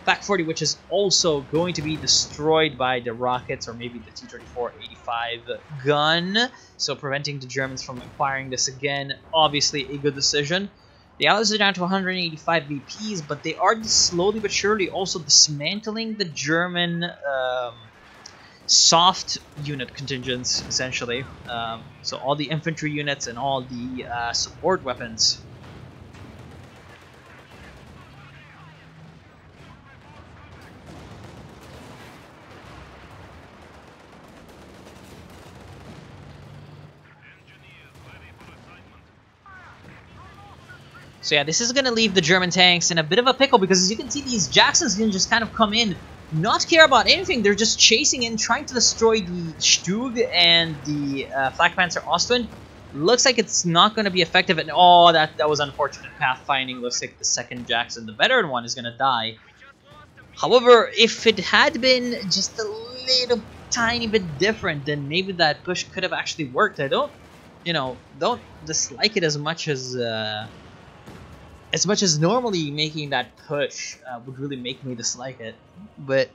[SPEAKER 1] PaK-40, which is also going to be destroyed by the rockets or maybe the T-34-85 gun. So preventing the Germans from acquiring this again. Obviously a good decision. The Allies are down to 185 VPs, but they are slowly but surely also dismantling the German soft unit contingents, essentially. So all the infantry units and all the support weapons. So yeah, this is going to leave the German tanks in a bit of a pickle, because as you can see, these Jacksons can just kind of come in, not care about anything. They're just chasing in, trying to destroy the Stug and the Flak Panzer Ostwind. Looks like it's not going to be effective. And oh, that was unfortunate pathfinding. Looks like the second Jackson, the veteran one, is going to die. However, if it had been just a little tiny bit different, then maybe that push could have actually worked. I don't dislike it as much as normally making that push would really make me dislike it. But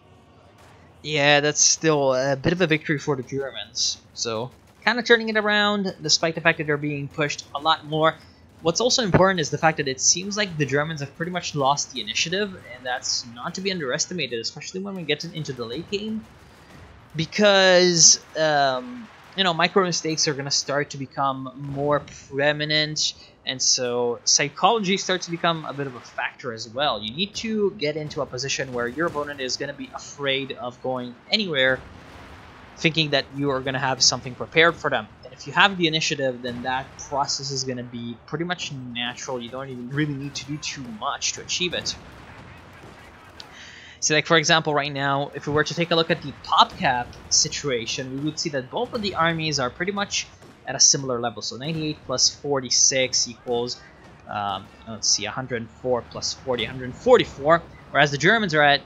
[SPEAKER 1] yeah, that's still a bit of a victory for the Germans. So kind of turning it around, despite the fact that they're being pushed a lot more. What's also important is the fact that it seems like the Germans have pretty much lost the initiative, and that's not to be underestimated, especially when we get into the late game, because micro mistakes are going to start to become more prominent, and so psychology starts to become a bit of a factor as well. You need to get into a position where your opponent is going to be afraid of going anywhere, thinking that you are going to have something prepared for them. And if you have the initiative, then that process is going to be pretty much natural. You don't even really need to do too much to achieve it. So like, for example, right now, if we were to take a look at the PopCap situation, we would see that both of the armies are pretty much at a similar level. So 98 plus 46 equals, let's see, 104 plus 40, 144. Whereas the Germans are at,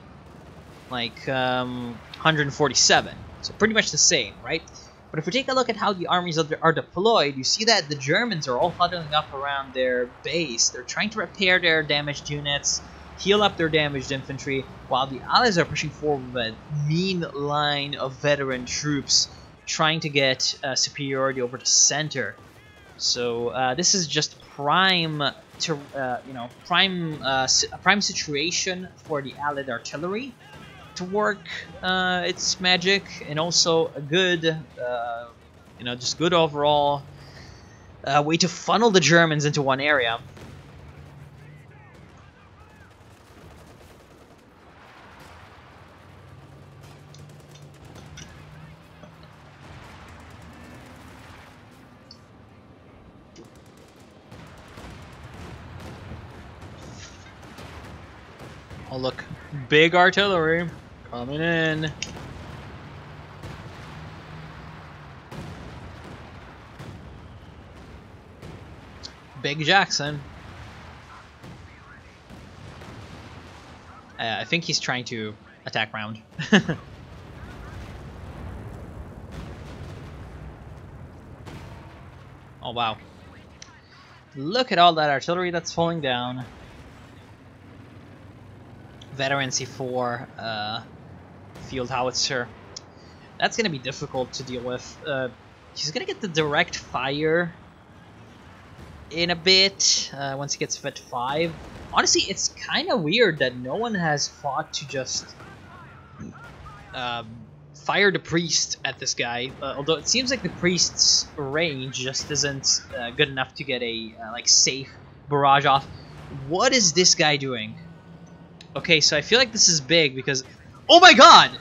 [SPEAKER 1] like, 147. So pretty much the same, right? But if we take a look at how the armies are deployed, you see that the Germans are all huddling up around their base. They're trying to repair their damaged units, heal up their damaged infantry, while the Allies are pushing forward with a mean line of veteran troops, trying to get superiority over the center. So this is just prime situation for the Allied artillery to work its magic, and also a good, just good overall way to funnel the Germans into one area. Oh look, big artillery coming in. Big Jackson. I think he's trying to attack round. Oh wow. Look at all that artillery that's falling down. Veteran C4 field howitzer. That's going to be difficult to deal with. He's going to get the direct fire in a bit once he gets Fit 5. Honestly, it's kind of weird that no one has fought to just fire the priest at this guy. Although it seems like the priest's range just isn't good enough to get a safe barrage off. What is this guy doing? Okay, so I feel like this is big because... Oh my god!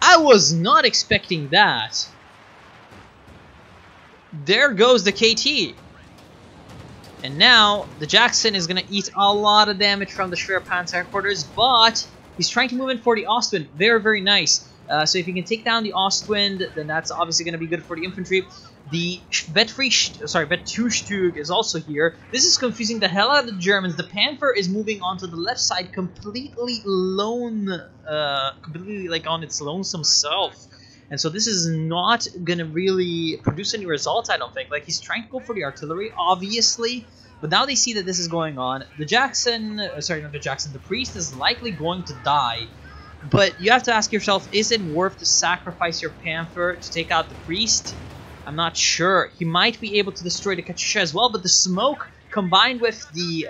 [SPEAKER 1] I was not expecting that. There goes the KT. And now, the Jackson is going to eat a lot of damage from the Schwerpanzer headquarters, but he's trying to move in for the Ostwind. Very, very nice. So if you can take down the Ostwind, then that's obviously going to be good for the infantry. The Bet2 Stug is also here. This is confusing the hell out of the Germans. The Panther is moving onto the left side completely on its lonesome self. And so this is not going to really produce any results, I don't think. Like, he's trying to go for the artillery, obviously. But now they see that this is going on. The the priest is likely going to die. But you have to ask yourself, is it worth to sacrifice your Panther to take out the priest? I'm not sure. He might be able to destroy the Katyusha as well, but the smoke combined with the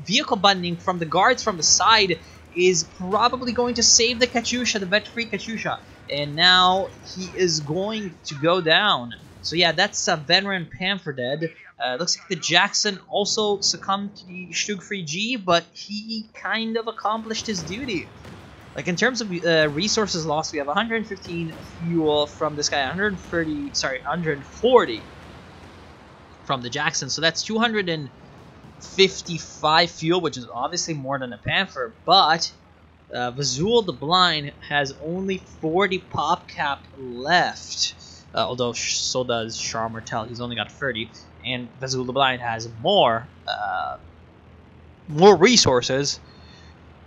[SPEAKER 1] vehicle bundling from the guards from the side is probably going to save the Katyusha, the vet-free Katyusha. And now he is going to go down. So yeah, that's a veteran Panther dead. Looks like the Jackson also succumbed to the Stug-free G, but he kind of accomplished his duty. Like, in terms of resources lost, we have 115 fuel from this guy, 140 from the Jackson. So that's 200 and 55 fuel, which is obviously more than a Panther, but Vazul the Blind has only 40 pop cap left. Although so does Char Martel, he's only got 30, and Vazul the Blind has more resources.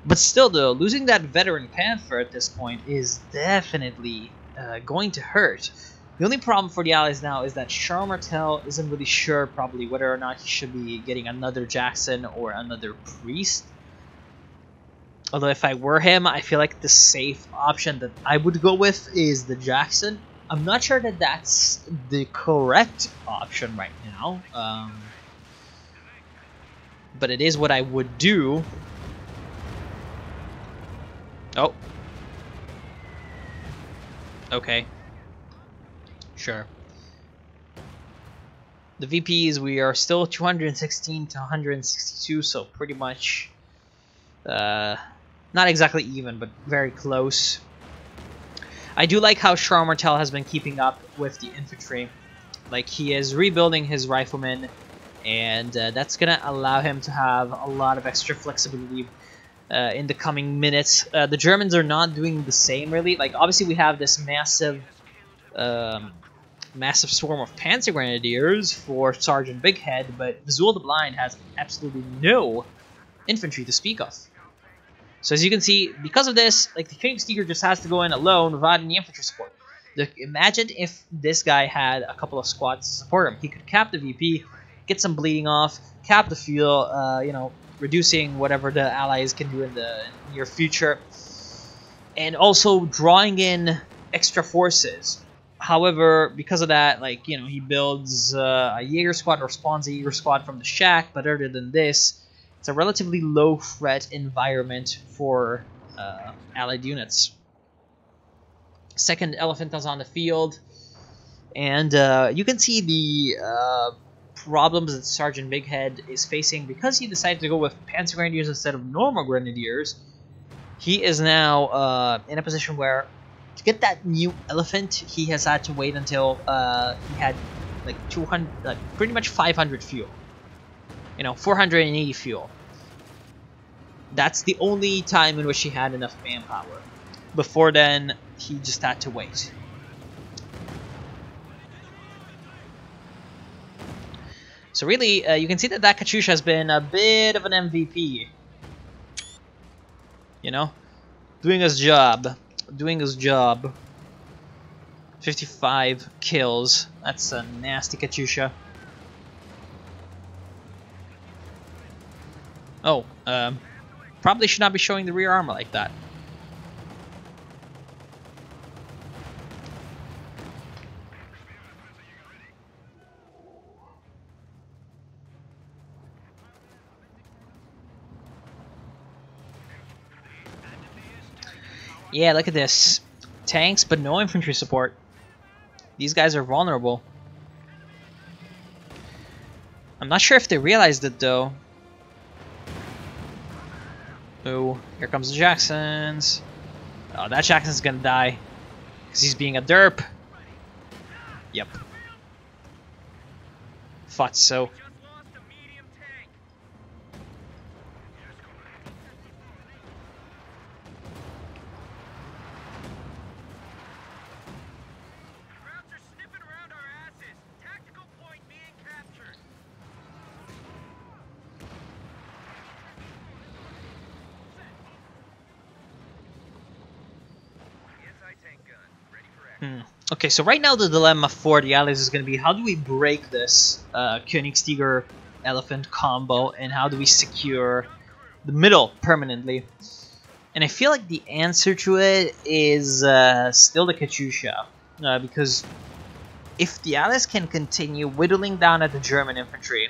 [SPEAKER 1] But still, though, losing that veteran Panther at this point is definitely going to hurt. The only problem for the Allies now is that Char Martel isn't really sure probably whether or not he should be getting another Jackson or another Priest. Although if I were him, I feel like the safe option that I would go with is the Jackson. I'm not sure that that's the correct option right now. But it is what I would do. Oh. Okay. Sure. The VPs, we are still 216 to 162, so pretty much not exactly even, but very close. I do like how Char Martel has been keeping up with the infantry. Like, he is rebuilding his riflemen, and that's gonna allow him to have a lot of extra flexibility in the coming minutes. The Germans are not doing the same, really. Like, obviously we have this massive swarm of Panzer Grenadiers for Sergeant Bighead, but Vazul the Blind has absolutely no infantry to speak of. So as you can see, because of this, like, the Königsdieger just has to go in alone without any infantry support. Imagine if this guy had a couple of squads to support him. He could cap the VP, get some bleeding off, cap the fuel, you know, reducing whatever the Allies can do in the near future, and also drawing in extra forces. However, because of that, like, you know, he builds a Jaeger squad or spawns a Jaeger squad from the shack, but other than this, it's a relatively low threat environment for Allied units. Second Elephant is on the field, and you can see the problems that Sergeant Bighead is facing because he decided to go with Panzer Grenadiers instead of normal Grenadiers. He is now in a position where to get that new Elephant, he has had to wait until he had like 200, pretty much 500 fuel. You know, 480 fuel. That's the only time in which he had enough manpower. Before then, he just had to wait. So really, you can see that Katyusha has been a bit of an MVP. You know? Doing his job. Doing his job. 55 kills. That's a nasty Katyusha. Oh, probably should not be showing the rear armor like that. Yeah, look at this. Tanks, but no infantry support. These guys are vulnerable. I'm not sure if they realized it, though. Oh, here comes the Jacksons. Oh, that Jackson's gonna die. Because he's being a derp. Yep. Thought so. Okay, so right now the dilemma for the Allies is going to be how do we break this Königsdieger Elephant combo, and how do we secure the middle permanently? And I feel like the answer to it is still the Katyusha, because if the Allies can continue whittling down at the German infantry,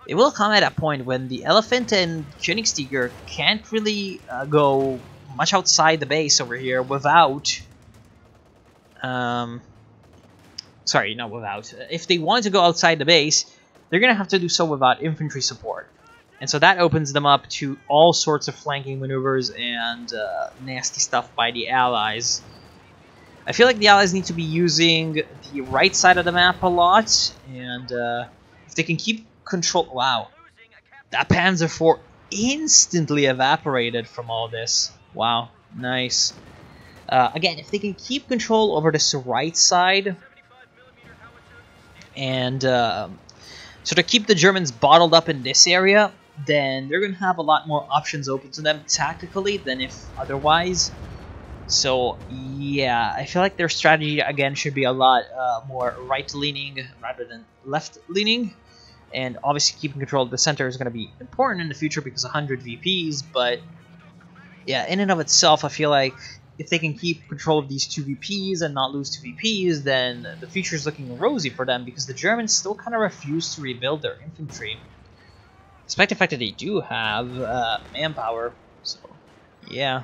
[SPEAKER 1] it will come at a point when the Elephant and Königsdieger can't really go much outside the base over here without... sorry, not without. If they want to go outside the base, they're going to have to do so without infantry support. And so that opens them up to all sorts of flanking maneuvers and nasty stuff by the Allies. I feel like the Allies need to be using the right side of the map a lot. And if they can keep control... Wow. That Panzer IV instantly evaporated from all this. Wow, nice. Again, if they can keep control over this right side and sort of keep the Germans bottled up in this area, then they're going to have a lot more options open to them tactically than if otherwise. So, yeah, I feel like their strategy, again, should be a lot more right-leaning rather than left-leaning. And obviously keeping control of the center is going to be important in the future because 100 VPs, but yeah, in and of itself, I feel like if they can keep control of these 2 VPs and not lose 2 VPs, then the future is looking rosy for them because the Germans still kind of refuse to rebuild their infantry. Despite the fact that they do have manpower, so yeah.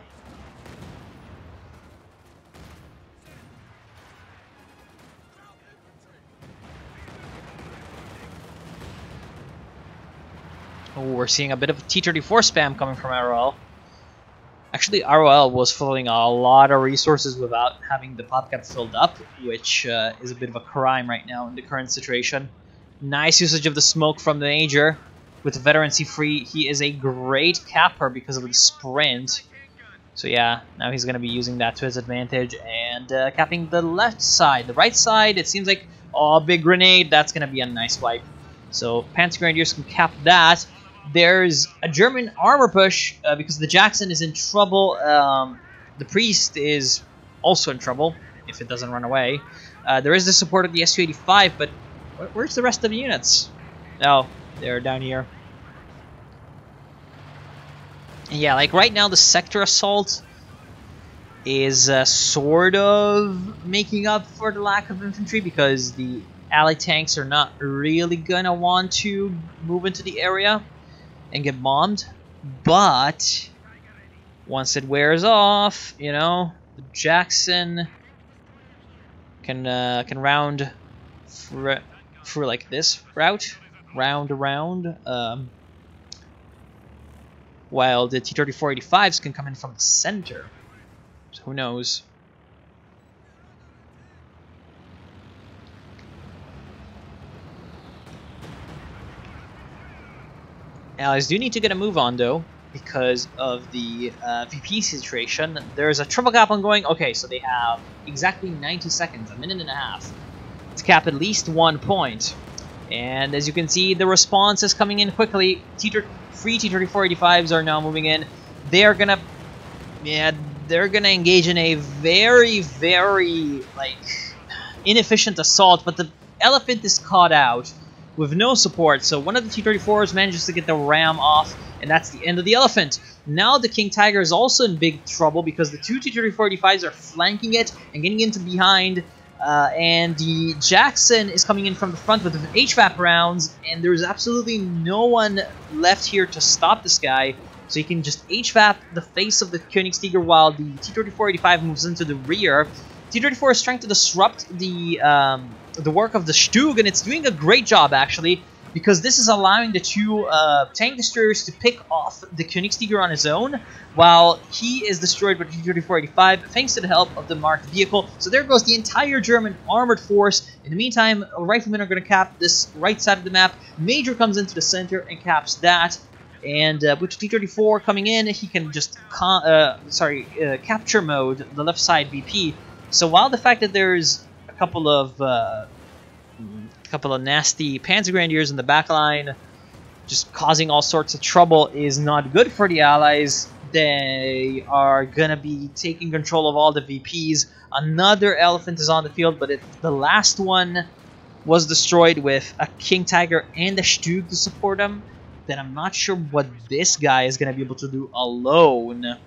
[SPEAKER 1] Oh, we're seeing a bit of T-34 spam coming from ROL. Actually, ROL was flowing a lot of resources without having the pop cap filled up, which is a bit of a crime right now in the current situation. Nice usage of the smoke from the Major. With veteran C3, he is a great capper because of the sprint. So yeah, now he's going to be using that to his advantage and capping the left side. The right side, it seems like, oh, big grenade, that's going to be a nice wipe. So Panzer Grenadiers can cap that. There's a German armor push because the Jackson is in trouble. The Priest is also in trouble if it doesn't run away. There is the support of the Su-85, but where's the rest of the units? Oh, they're down here. And yeah, like right now the sector assault is sort of making up for the lack of infantry because the Allied tanks are not really gonna want to move into the area and get bombed, but once it wears off, you know, the Jackson can round through like this route, round around, while the T-34-85s can come in from the center. So who knows? Allies do need to get a move on, though, because of the VP situation. There's a triple cap ongoing. Okay, so they have exactly 90 seconds, a minute and a half, to cap at least 1 point. And as you can see, the response is coming in quickly. Three T-34-85s are now moving in. They're gonna, yeah, they're gonna engage in a very, very, like, inefficient assault, but the Elephant is caught out with no support, so one of the T-34s manages to get the ram off, and that's the end of the Elephant. Now the King Tiger is also in big trouble because the 2 T-34-85s are flanking it and getting into behind, and the Jackson is coming in from the front with the HVAP rounds, and there's absolutely no one left here to stop this guy, so he can just HVAP the face of the Königstiger while the T-34-85 moves into the rear. T-34 is trying to disrupt the work of the Stug, and it's doing a great job, actually, because this is allowing the 2 tank destroyers to pick off the Königstiger on his own, while he is destroyed by the T-34-85 thanks to the help of the marked vehicle. So there goes the entire German armored force. In the meantime, riflemen are going to cap this right side of the map. Major comes into the center and caps that. And with T-34 coming in, he can just capture mode the left side VP. So while the fact that there's a couple of nasty Panzer Grenadiers in the back line just causing all sorts of trouble is not good for the Allies, they are gonna be taking control of all the VPs. Another Elephant is on the field, but if the last one was destroyed with a King Tiger and a Stug to support him, then I'm not sure what this guy is gonna be able to do alone.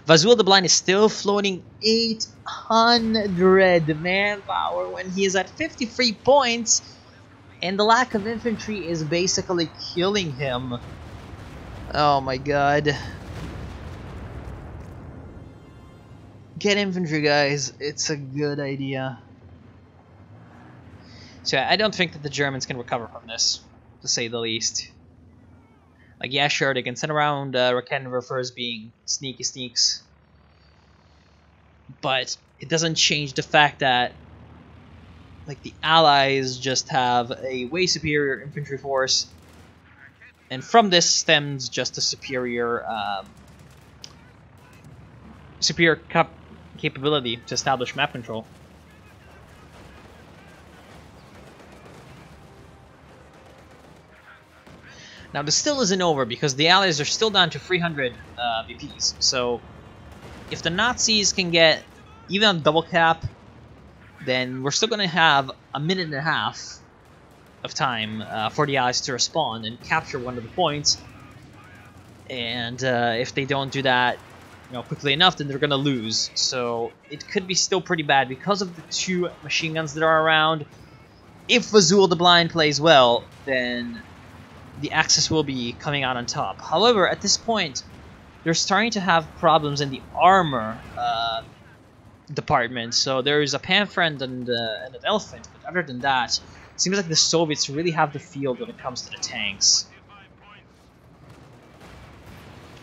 [SPEAKER 1] Vazul the Blind is still floating 800 manpower when he is at 53 points, and the lack of infantry is basically killing him. Oh my god. Get infantry, guys. It's a good idea. So I don't think that the Germans can recover from this, to say the least. Like, yeah, sure, they can send around Raketenwerfer as being sneaky sneaks. But it doesn't change the fact that like the Allies just have a way superior infantry force, and from this stems just a superior capability to establish map control. Now this still isn't over because the Allies are still down to 300 VPs. So if the Nazis can get even a double cap, then we're still going to have a minute and a half of time for the Allies to respond and capture one of the points. And if they don't do that, quickly enough, then they're going to lose. So it could be still pretty bad because of the 2 machine guns that are around. If Azul the Blind plays well, then the Axis will be coming out on top. However, at this point, they're starting to have problems in the armor department. So there is a Panther and an Elephant, but other than that, it seems like the Soviets really have the field when it comes to the tanks.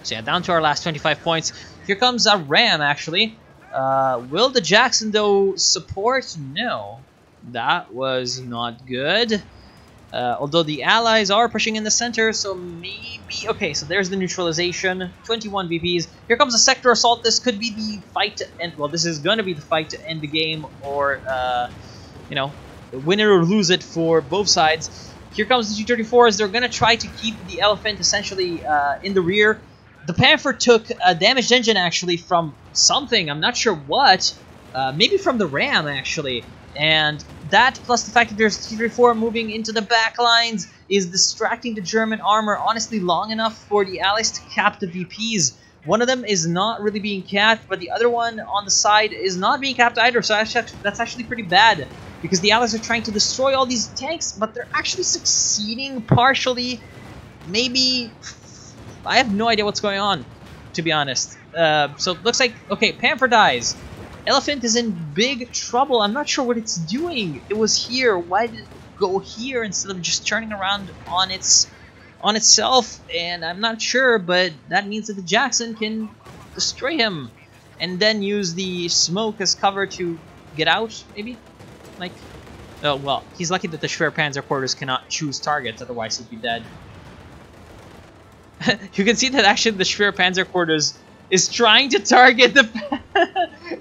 [SPEAKER 1] So yeah, down to our last 25 points. Here comes a Ram, actually. Will the Jackson, though, support? No. That was not good. Although the Allies are pushing in the center, so maybe... Okay, so there's the neutralization. 21 VPs. Here comes a sector assault. This could be the fight to end... Well, this is going to be the fight to end the game, or, win it or lose it for both sides. Here comes the T-34s. They're going to try to keep the Elephant essentially in the rear. The Panther took a damaged engine, actually, from something. I'm not sure what. Maybe from the Ram, actually. And that, plus the fact that there's T-34 moving into the back lines, is distracting the German armor, honestly, long enough for the Allies to cap the VPs. One of them is not really being capped, but the other one on the side is not being capped either, so that's actually pretty bad. Because the Allies are trying to destroy all these tanks, but they're actually succeeding partially. Maybe... I have no idea what's going on, to be honest. So it looks like... Okay, Panther dies. Elephant is in big trouble. I'm not sure what it's doing. It was here. Why did it go here instead of just turning around on itself? And I'm not sure, but that means that the Jackson can destroy him and then use the smoke as cover to get out, maybe? Like, oh, well, he's lucky that the Schwerpanzerquarters cannot choose targets, otherwise he'd be dead. You can see that actually the Schwerpanzerquarters is trying to target the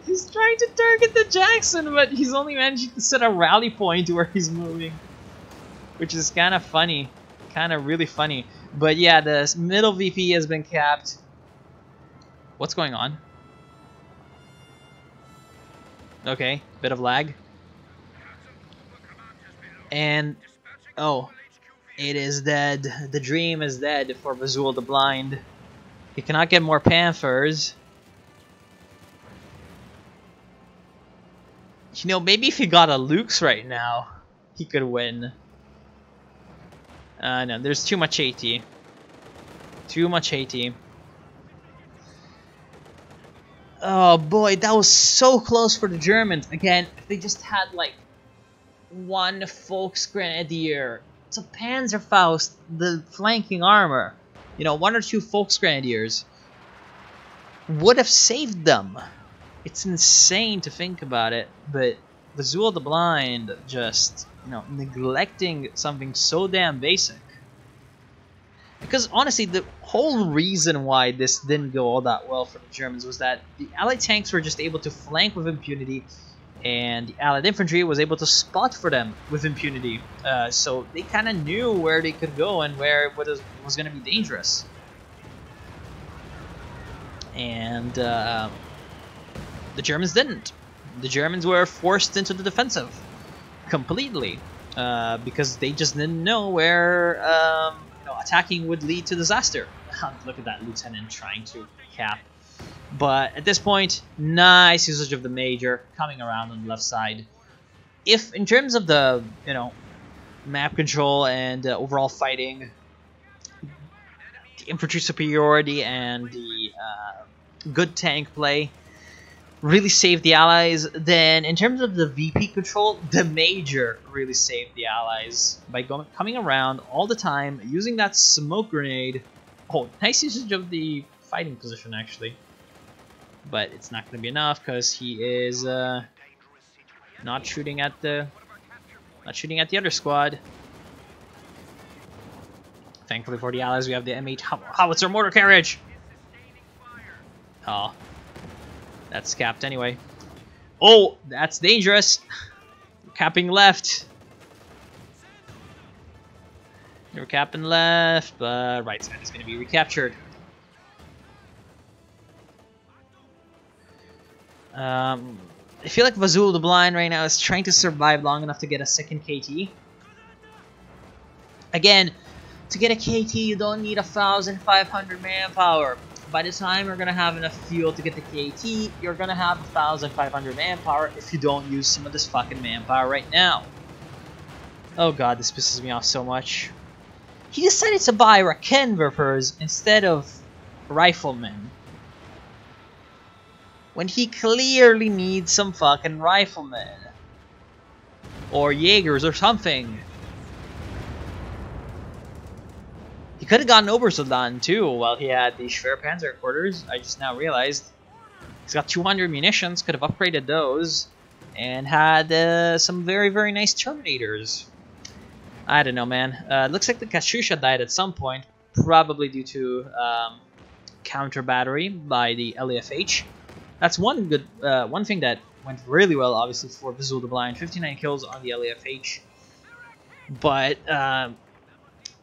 [SPEAKER 1] he's trying to target the Jackson, but he's only managing to set a rally point where he's moving, which is kind of funny, kind of really funny. But yeah, the middle VP has been capped. What's going on? Okay, bit of lag. And oh, it is dead. The dream is dead for Azul the Blind. He cannot get more Panthers. Maybe if he got a Luke's right now, he could win. No, there's too much AT. Too much AT. Oh boy, that was so close for the Germans. Again, if they just had like one Volksgrenadier, it's a Panzerfaust, the flanking armor. 1 or 2 Volksgrenadiers would have saved them. It's insane to think about it, but Azul the Blind just, neglecting something so damn basic. Because honestly, the whole reason why this didn't go all that well for the Germans was that the Allied tanks were just able to flank with impunity, and the Allied infantry was able to spot for them with impunity. So they kind of knew where they could go and where it was going to be dangerous. And the Germans didn't. The Germans were forced into the defensive completely because they just didn't know where attacking would lead to disaster. Look at that lieutenant trying to cap. But at this point, nice usage of the Major coming around on the left side. If in terms of the map control and overall fighting, the infantry superiority and the good tank play really saved the Allies, then in terms of the VP control, the Major really saved the Allies by coming around all the time, using that smoke grenade. Oh, nice usage of the fighting position actually. But it's not going to be enough because he is not shooting at the Not shooting at the other squad. Thankfully for the Allies, we have the M8 howitzer mortar carriage. Oh, that's capped anyway. Oh, that's dangerous. Capping left. They're capping left, but right side is going to be recaptured. I feel like Vazul the Blind right now is trying to survive long enough to get a second KT. Again, to get a KT, you don't need 1,500 manpower. By the time you're going to have enough fuel to get the KT, you're going to have 1,500 manpower if you don't use some of this fucking manpower right now. Oh god, this pisses me off so much. He decided to buy Rakenwerfers instead of riflemen, when he clearly needs some fucking riflemen. Or Jaegers or something. He could have gotten Obersoldaten too while he had the Schwerpanzer quarters. I just now realized. He's got 200 munitions, could have upgraded those. And had some very, very nice Terminators. I don't know, man. Looks like the Katyusha died at some point. Probably due to counter battery by the LAFH. That's one good, one thing that went really well, obviously, for Vazul the Blind. 59 kills on the LAFH. But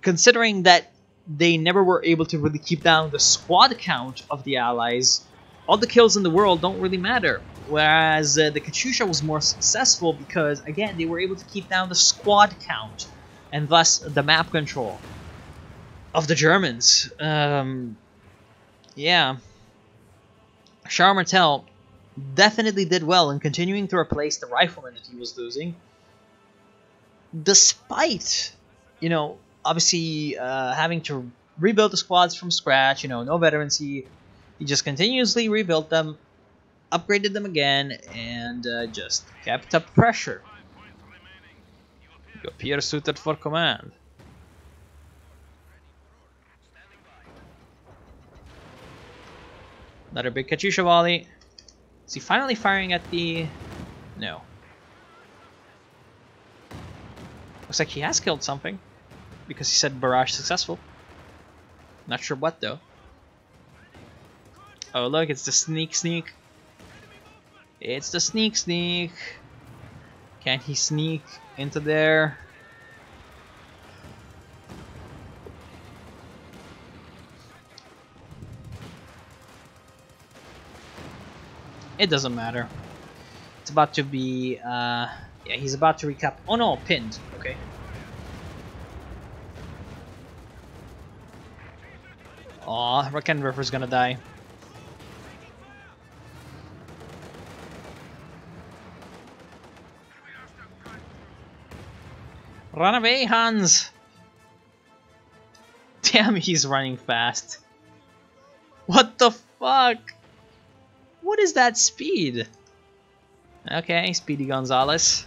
[SPEAKER 1] considering that they never were able to really keep down the squad count of the Allies, all the kills in the world don't really matter. Whereas the Katyusha was more successful because, again, they were able to keep down the squad count. And thus, the map control of the Germans. Yeah. Charles Martel definitely did well in continuing to replace the riflemen that he was losing. Despite, you know, obviously having to rebuild the squads from scratch, you know, no veterancy. He just continuously rebuilt them, upgraded them again, and just kept up pressure. You appear suited for command. Another big Katyusha volley. Is he finally firing at the... No. Looks like he has killed something. Because he said barrage successful. Not sure what though. Oh look, it's the sneak. It's the sneak. Can he sneak into there? It doesn't matter. It's about to be, yeah, he's about to recap. Oh no, pinned. Okay. Aw, Rakenwerfer's gonna die. Run away, Hans! Damn, he's running fast. What the fuck? What is that speed? Okay, Speedy Gonzalez.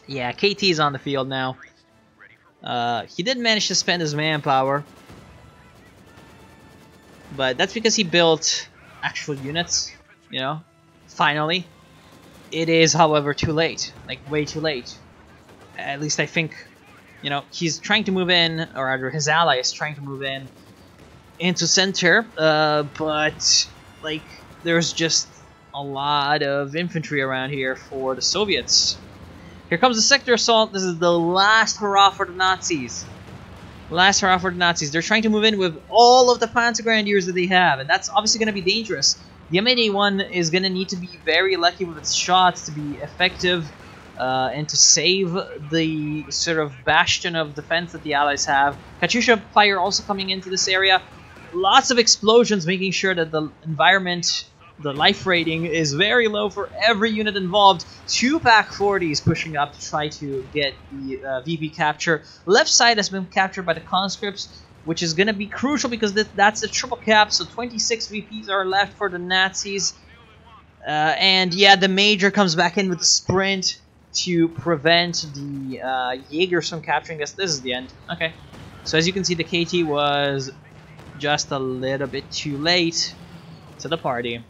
[SPEAKER 1] Yeah, KT is on the field now. He did manage to spend his manpower. But that's because he built actual units, you know, finally. It is, however, too late. Like, way too late. At least I think, you know, he's trying to move in, or rather his ally is trying to move in into center, but, like, there's just a lot of infantry around here for the Soviets. Here comes the sector assault. This is the last hurrah for the Nazis. Last hurrah for the Nazis. They're trying to move in with all of the Panzergrenadiers that they have, and that's obviously going to be dangerous. The M81 is going to need to be very lucky with its shots to be effective and to save the sort of bastion of defense that the Allies have. Katyusha fire also coming into this area. Lots of explosions, making sure that the environment, the life rating, is very low for every unit involved. 2 PaK-40s pushing up to try to get the VP capture. Left side has been captured by the conscripts, which is going to be crucial because that's a triple cap, so 26 VPs are left for the Nazis. And yeah, the Major comes back in with the sprint to prevent the Jaegers from capturing us. This is the end. Okay. So as you can see, the KT was just a little bit too late to the party.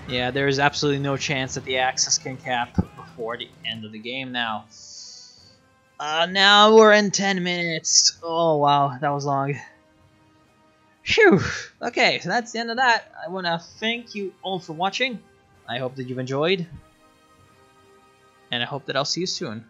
[SPEAKER 1] Yeah, there is absolutely no chance that the Axis can cap before the end of the game now. Now we're in 10 minutes. Oh, wow, that was long. Phew. Okay, so that's the end of that. I want to thank you all for watching. I hope that you've enjoyed. And I hope that I'll see you soon.